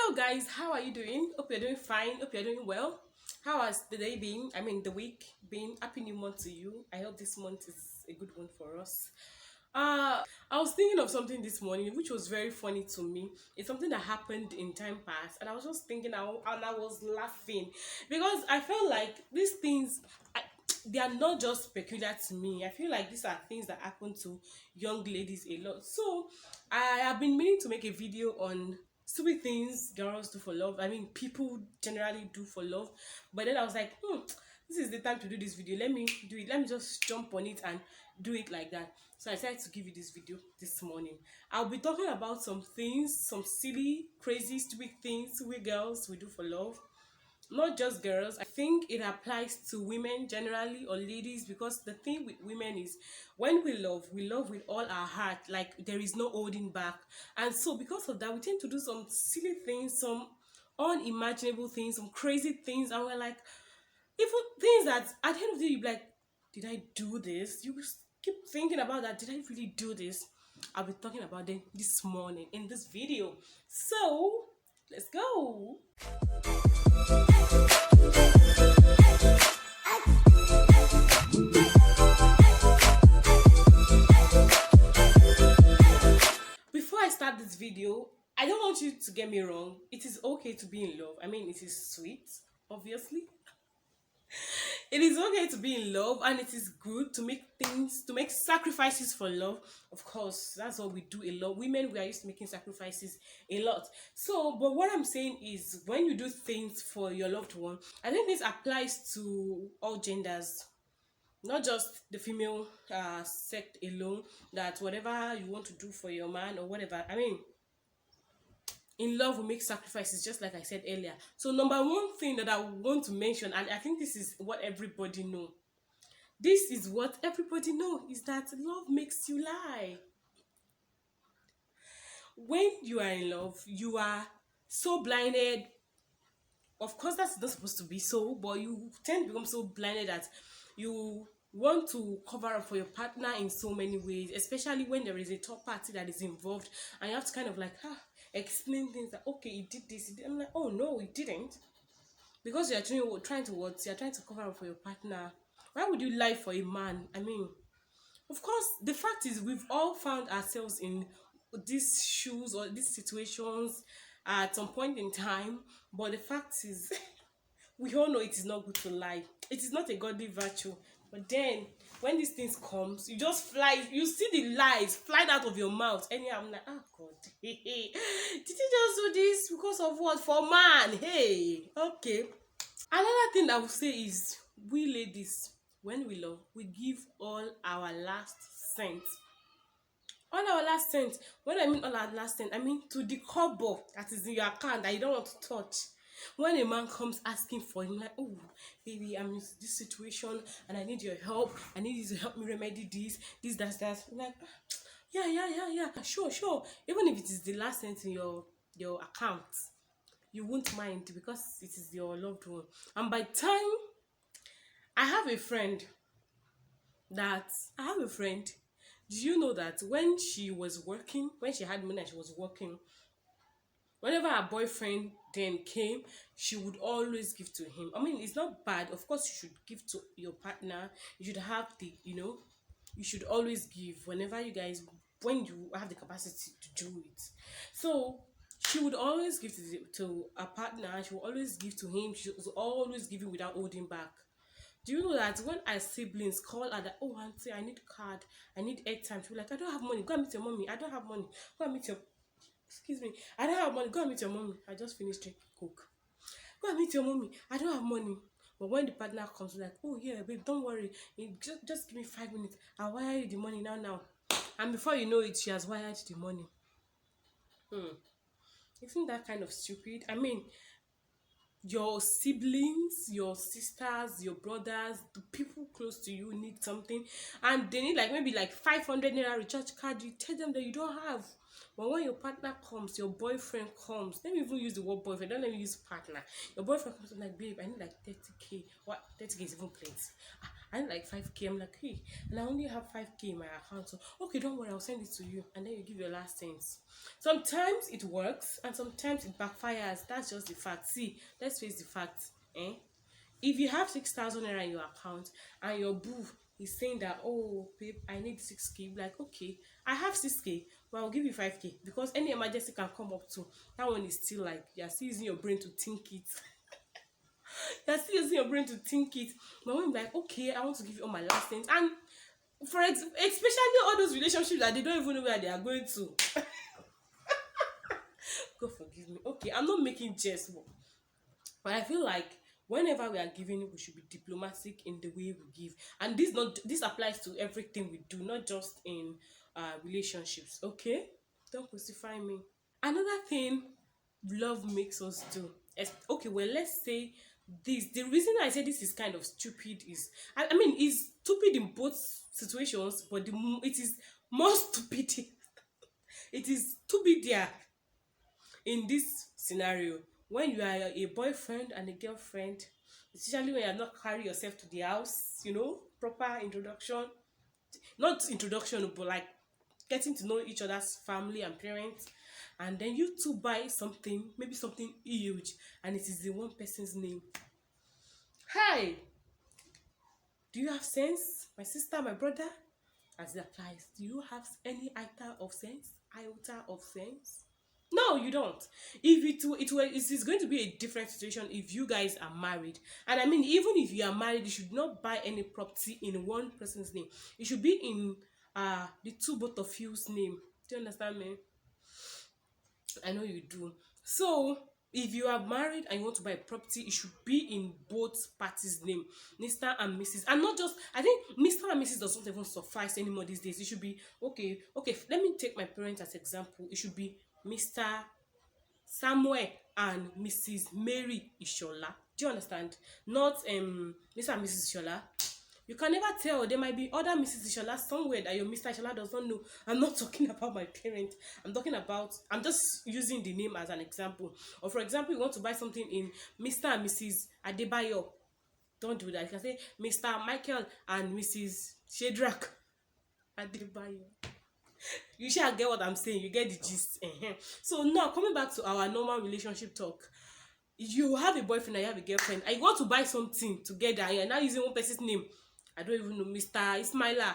Hello guys, how are you doing? Hope you're doing fine. Hope you're doing well. How has the day been? I mean the week been? Happy new month to you. I hope this month is a good one for us. I was thinking of something this morning which was very funny to me. It's something that happened in time past, and I was just thinking and I was laughing because I felt like these things they are not just peculiar to me. I feel like these are things that happen to young ladies a lot. So I have been meaning to make a video on stupid things girls do for love. I mean, people generally do for love. But then I was like, this is the time to do this video. Let me do it. Let me just jump on it and do it like that. So I decided to give you this video this morning. I'll be talking about some things, some silly, crazy, stupid things we girls we do for love. Not just girls. I think it applies to women generally or ladies, because the thing with women is when we love with all our heart, like there is no holding back. And so because of that, we tend to do some silly things, some unimaginable things, some crazy things, and we're like, even things that at the end of the day you be like, did I do this? You keep thinking about that. Did I really do this? I'll be talking about them this morning in this video. So let's go. Before I start this video, I don't want you to get me wrong. It is okay to be in love. I mean, it is sweet, obviously. It is okay to be in love, and it is good to make things, to make sacrifices for love. Of course, that's what we do a lot. Women, we are used to making sacrifices a lot. So, but what I'm saying is, when you do things for your loved one, I think this applies to all genders, not just the female sect alone, that whatever you want to do for your man or whatever. I mean, in love we make sacrifices, just like I said earlier. So number one thing that I want to mention, and I think this is what everybody know, this is what everybody know, is that love makes you lie. When you are in love, you are so blinded. Of course, that's not supposed to be so, but you tend to become so blinded that you want to cover up for your partner in so many ways, especially when there is a third party that is involved, and you have to kind of like explain things that, okay, he did this, he did. I'm like, oh no, he didn't, because you're trying to what, you're trying to cover up for your partner. Why would you lie for a man? I mean, of course, the fact is we've all found ourselves in these shoes or these situations at some point in time, but the fact is we all know it is not good to lie. It is not a godly virtue. But then when these things comes, you just fly, you see the lies flying out of your mouth. Anyhow, I'm like, oh God, did you just do this because of what? For man. Hey, okay. Another thing I would say is, we ladies, when we love, we give all our last cent. All our last cent. When I mean all our last cent, I mean to the kobo that is in your account that you don't want to touch. When a man comes asking for him, like, oh, baby, I'm in this situation and I need your help. I need you to help me remedy this, that. I'm like, yeah. Sure. Even if it is the last cent in your account, you won't mind because it is your loved one. And by the time I have a friend. Do you know that when she was working, when she had money and she was working, whenever her boyfriend then came, she would always give to him. I mean, it's not bad. Of course, you should give to your partner. You should have you should always give whenever you guys, when you have the capacity to do it. So she would always give to a partner. She would always give to him. She was always giving without holding back. Do you know that when our siblings call her that, oh auntie, I need card, I need airtime, she'll be like, I don't have money, go and meet your mommy. I don't have money, go and meet your, excuse me, I don't have money, go and meet your mommy. I just finished drinking coke. Go and meet your mommy, I don't have money. But when the partner comes, like, oh yeah, babe, don't worry, just give me 5 minutes, I'll wire you the money now. And before you know it, she has wired the money. Isn't that kind of stupid? I mean, your siblings, your sisters, your brothers, the people close to you need something, and they need like maybe like 500 naira recharge card. You tell them that you don't have. But when your partner comes, your boyfriend comes, let me even use the word boyfriend, don't let me use partner. Your boyfriend comes and like, babe, I need like 30K. What? 30K is even plenty. I need like 5K. I'm like, hey, and I only have 5K in my account. So, okay, don't worry, I'll send it to you. And then you give your last cents. Sometimes it works and sometimes it backfires. That's just the fact. See, let's face the fact. Eh? If you have 6,000 naira in your account and your boo is saying that, oh babe, I need 6K, like, okay, I have 6K, but I'll give you 5K because any emergency can come up too. That one is still like you're still using your brain to think it. You're still using your brain to think it. But when I'm like, okay, I want to give you all my last things, and especially all those relationships that they don't even know where they are going to. God forgive me. Okay, I'm not making jest, but I feel like whenever we are giving, we should be diplomatic in the way we give. And this applies to everything we do, not just in relationships. Okay? Don't crucify me. Another thing love makes us do. Okay, well, let's say this. The reason I say this is kind of stupid is, I mean, it's stupid in both situations, but it is more stupid. It is stupid there in this scenario when you are a boyfriend and a girlfriend, especially when you are not carry yourself to the house, proper introduction, not introduction, but like getting to know each other's family and parents, and then you two buy something, maybe something huge, and it is the one person's name. Hi, do you have sense, my sister, my brother? As it applies, do you have any iota of sense? No, you don't. If it is going to be a different situation if you guys are married. And I mean, even if you are married, you should not buy any property in one person's name. It should be in the two both of you's name. Do you understand me? I know you do. So if you are married and you want to buy a property, it should be in both parties' name, Mr. and Mrs. And not just, I think Mr. and Mrs. doesn't even suffice anymore these days. It should be okay. Let me take my parents as example. It should be Mr. Samuel and Mrs. Mary Ishola. Do you understand? Not Mr. and Mrs. Ishola. You can never tell. There might be other Mrs. Ishola somewhere that your Mr. Ishola does not know. I'm not talking about my parents. I'm just using the name as an example. Or for example, you want to buy something in Mr. and Mrs. Adebayo. Don't do that. You can say Mr. Michael and Mrs. Shedrack Adebayo. You shall get what I'm saying. You get the gist. So now coming back to our normal relationship talk, you have a boyfriend and you have a girlfriend and you want to buy something together and you're now using one person's name. I don't even know, Mr. Ismaila.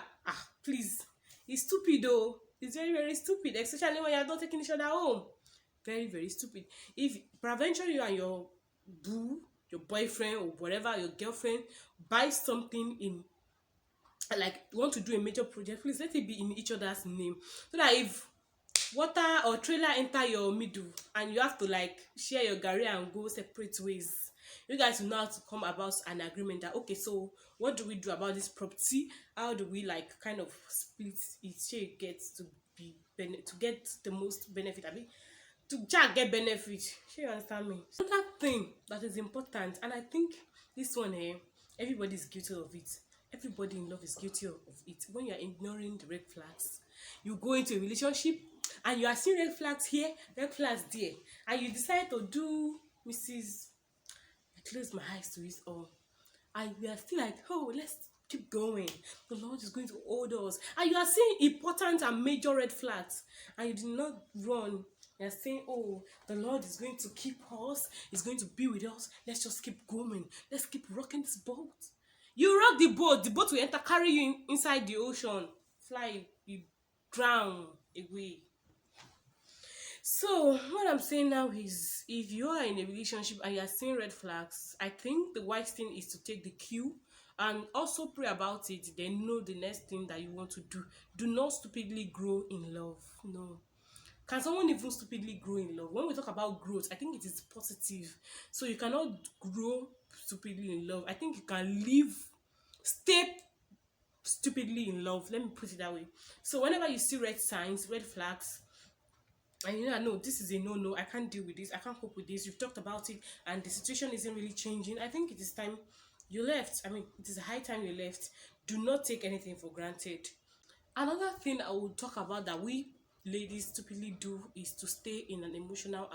Please, it's stupid though. It's very, very stupid, especially when you're not taking each other home. Very, very stupid. If peradventure you and your boo, your boyfriend or whatever, your girlfriend buy something in, like, you want to do a major project, please let it be in each other's name, so that if water or trailer enter your middle and you have to like share your garri and go separate ways, you guys will know how to come about an agreement that, okay, so what do we do about this property? How do we like kind of split it so it gets to be to get the most benefit? I mean, to just get benefit. Sure, you understand me? Another thing that is important, and I think this one, everybody is guilty of it. Everybody in love is guilty of it. When you are ignoring the red flags, you go into a relationship and you are seeing red flags here, red flags there, and you decide to do Mrs. I close my eyes to it all, and we are still like, oh, let's keep going. The Lord is going to hold us, and you are seeing important and major red flags, and you did not run. You are saying, oh, the Lord is going to keep us. He's going to be with us. Let's just keep going. Let's keep rocking this boat. You rock the boat. The boat will enter, carry you inside the ocean. Fly, you drown away. So what I'm saying now is, if you are in a relationship and you are seeing red flags, I think the wise thing is to take the cue and also pray about it. Then know the next thing that you want to do. Do not stupidly grow in love. No. Can someone even stupidly grow in love? When we talk about growth, I think it is positive. So you cannot grow stupidly in love. I think you can stay stupidly in love. Let me put it that way. So whenever you see red signs, red flags, and you know, no, this is a no, I can't deal with this, I can't cope with this, you've talked about it and the situation isn't really changing, I think it is time you left. I mean, it is a high time you left. Do not take anything for granted. Another thing I will talk about that we ladies stupidly do is to stay in an emotional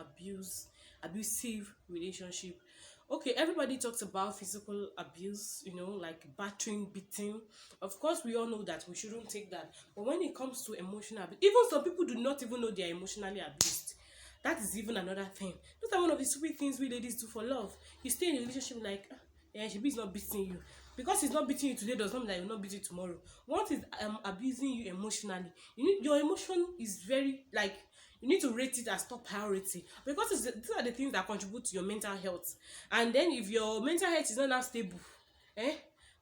abusive relationship. Okay, everybody talks about physical abuse, like battering, beating. Of course, we all know that we shouldn't take that. But when it comes to emotional abuse, even some people do not even know they are emotionally abused. That is even another thing. Those are one of the stupid things we ladies do for love. You stay in a relationship like, "Ah, yeah, she is not beating you." Because he's not beating you today does not mean that he will not beat you tomorrow. Once he's abusing you emotionally, your emotion is very like, you need to rate it as top priority, because these are the things that contribute to your mental health. And then if your mental health is not now stable, eh,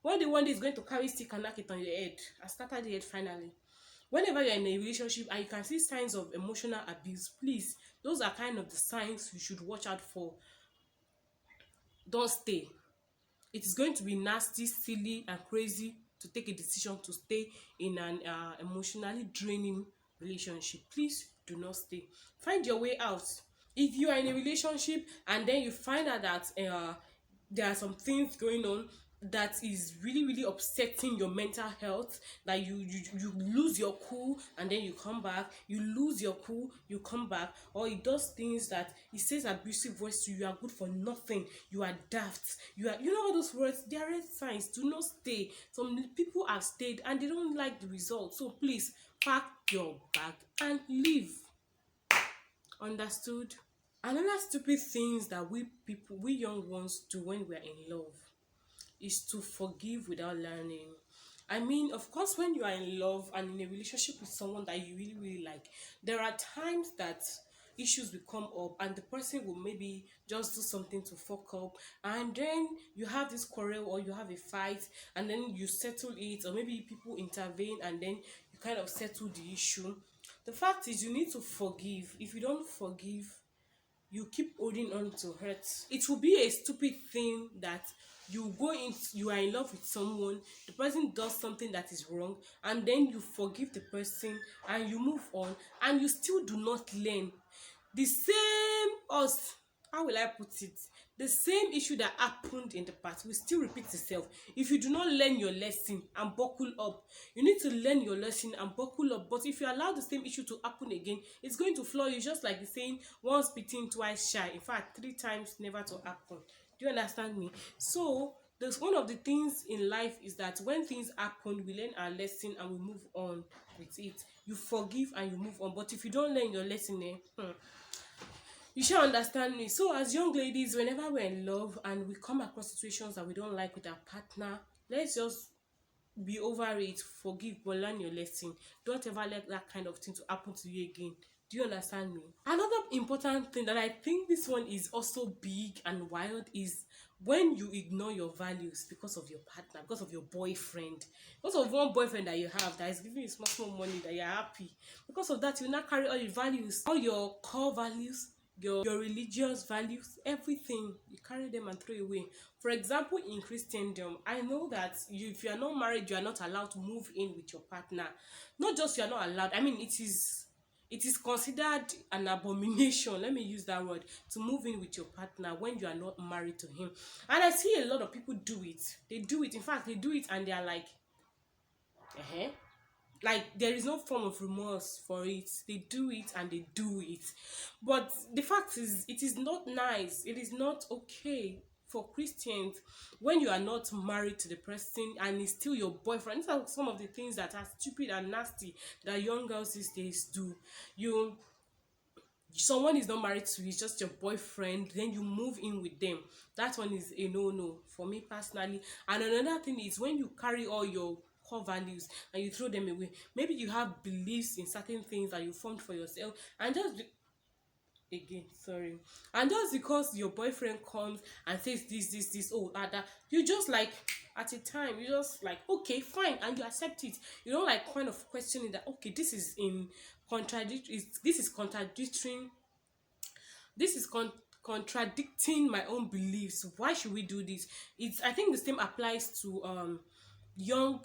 one day is going to carry stick and knock it on your head and scatter the head finally. Whenever you're in a relationship and you can see signs of emotional abuse, please, those are kind of the signs you should watch out for. Don't stay. It is going to be nasty, silly, and crazy to take a decision to stay in an emotionally draining relationship. Please do not stay. Find your way out. If you are in a relationship and then you find out that there are some things going on that is really really upsetting your mental health, that you lose your cool and then you come back, you lose your cool, you come back, or it does things that it says abusive words to you, you are good for nothing, you are daft, you are, all those words, they are red signs. Do not stay. Some people have stayed and they don't like the result, so please pack your bag and leave. Understood? Another stupid things that we young ones do when we are in love is to forgive without learning. I mean, of course, when you are in love and in a relationship with someone that you really, really like, there are times that issues will come up and the person will maybe just do something to fuck up, and then you have this quarrel or you have a fight, and then you settle it, or maybe people intervene and then you kind of settle the issue. The fact is, you need to forgive. If you don't forgive, you keep holding on to hurt. It will be a stupid thing that you are in love with someone, the person does something that is wrong, and then you forgive the person and you move on, and you still do not learn. The same us, how will I put it, the same issue that happened in the past will still repeat itself if you do not learn your lesson and buckle up. You need to learn your lesson and buckle up. But if you allow the same issue to happen again, it's going to floor you, just like the saying, once bitten twice shy, in fact 3 times never to happen. Do you understand me? So there's one of the things in life is that when things happen, we learn our lesson and we move on with it. You forgive and you move on. But if you don't learn your lesson, you should understand me. So as young ladies, whenever we're in love and we come across situations that we don't like with our partner, let's just be over it, forgive, but learn your lesson. Don't ever let that kind of thing to happen to you again. Do you understand me? Another important thing that I think this one is also big and wild is when you ignore your values because of your partner, because of your boyfriend, because of one boyfriend that you have that is giving you small small money that you're happy. Because of that, you now carry all your values, all your core values, your religious values, everything, you carry them and throw away. For example, in Christendom, I know that if you are not married, you are not allowed to move in with your partner. Not just you are not allowed, I mean, it is considered an abomination, let me use that word, to move in with your partner when you are not married to him. And I see a lot of people do it. They do it, in fact they do it, and they are like, like there is no form of remorse for it. They do it and they do it. But the fact is, it is not nice, it is not okay for Christians, when you are not married to the person and it's still your boyfriend. These are some of the things that are stupid and nasty that young girls these days do. You Someone is not married to you, it's just your boyfriend, then you move in with them. That one is a no for me personally. And another thing is when you carry all your core values and you throw them away. Maybe you have beliefs in certain things that you formed for yourself, and again, sorry, and just because your boyfriend comes and says this, oh that, you just like, at a time you just like, okay fine, and you accept it. You don't like kind of questioning that, okay, this is in this is contradicting, this is contradicting my own beliefs. Why should we do this? I think the same applies to young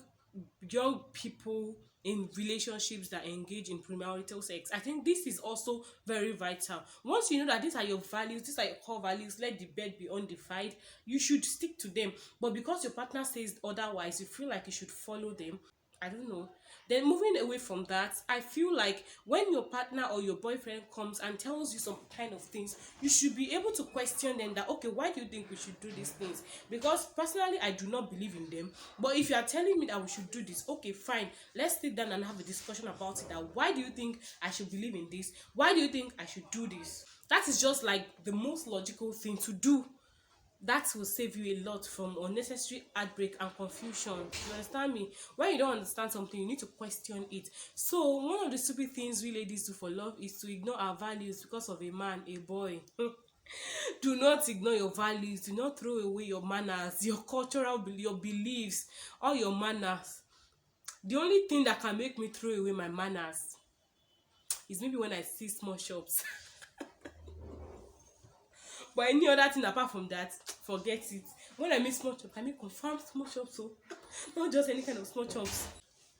young people in relationships that engage in premarital sex. I think this is also very vital. Once you know that these are your values, these are your core values, let the bed be undefiled, you should stick to them. But because your partner says otherwise, you feel like you should follow them, I don't know. Then moving away from that, I feel like when your partner or your boyfriend comes and tells you some kind of things, you should be able to question them that, okay, why do you think we should do these things? Because personally, I do not believe in them. But if you are telling me that we should do this, okay, fine. Let's sit down and have a discussion about it. That why do you think I should believe in this? Why do you think I should do this? That is just like the most logical thing to do. That will save you a lot from unnecessary heartbreak and confusion. You understand me? When you don't understand something, you need to question it. So one of the stupid things we ladies do for love is to ignore our values because of a man, a boy. Do not ignore your values. Do not throw away your manners, your your beliefs, all your manners. The only thing that can make me throw away my manners is maybe when I see small shops. But any other thing apart from that, forget it. When I mean small chops, I mean confirmed small chops, so not just any kind of small chops.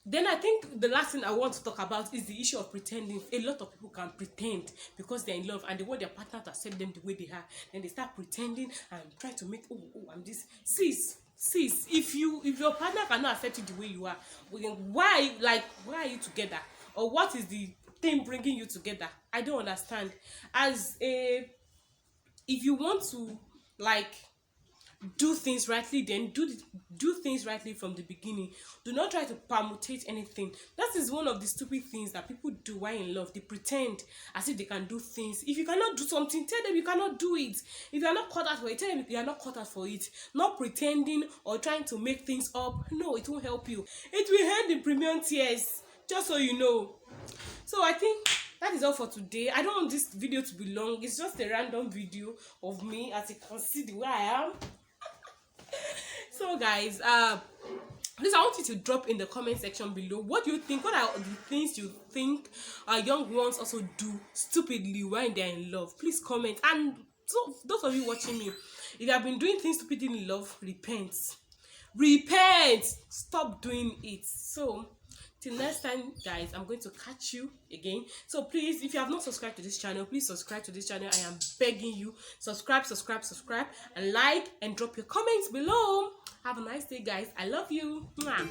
Then I think the last thing I want to talk about is the issue of pretending. A lot of people can pretend because they're in love and they want their partner to accept them the way they are. Then they start pretending and try to make, I'm this. Sis, if your partner cannot accept you the way you are, why are you together? Or what is the thing bringing you together? I don't understand. If you want to like do things rightly, then do things rightly from the beginning. Do not try to permutate anything. That is one of the stupid things that people do while in love. They pretend as if they can do things. If you cannot do something, tell them you cannot do it. If you are not cut out for it, tell them you are not cut out for it. Not pretending or trying to make things up. No, it won't help you. It will end in premium tears, just so you know. So I think that is all for today. I don't want this video to be long. It's just a random video of me, as you can see the way I am. So guys, please, I want you to drop in the comment section below, what do you think? What are the things you think young ones also do stupidly when they're in love? Please comment. And so those of you watching me, if you have been doing things stupidly in love, repent. Stop doing it. So till next time, guys, I'm going to catch you again. So please, if you have not subscribed to this channel, please subscribe to this channel. I am begging you. Subscribe, and like, and drop your comments below. Have a nice day, guys. I love you. Mwah.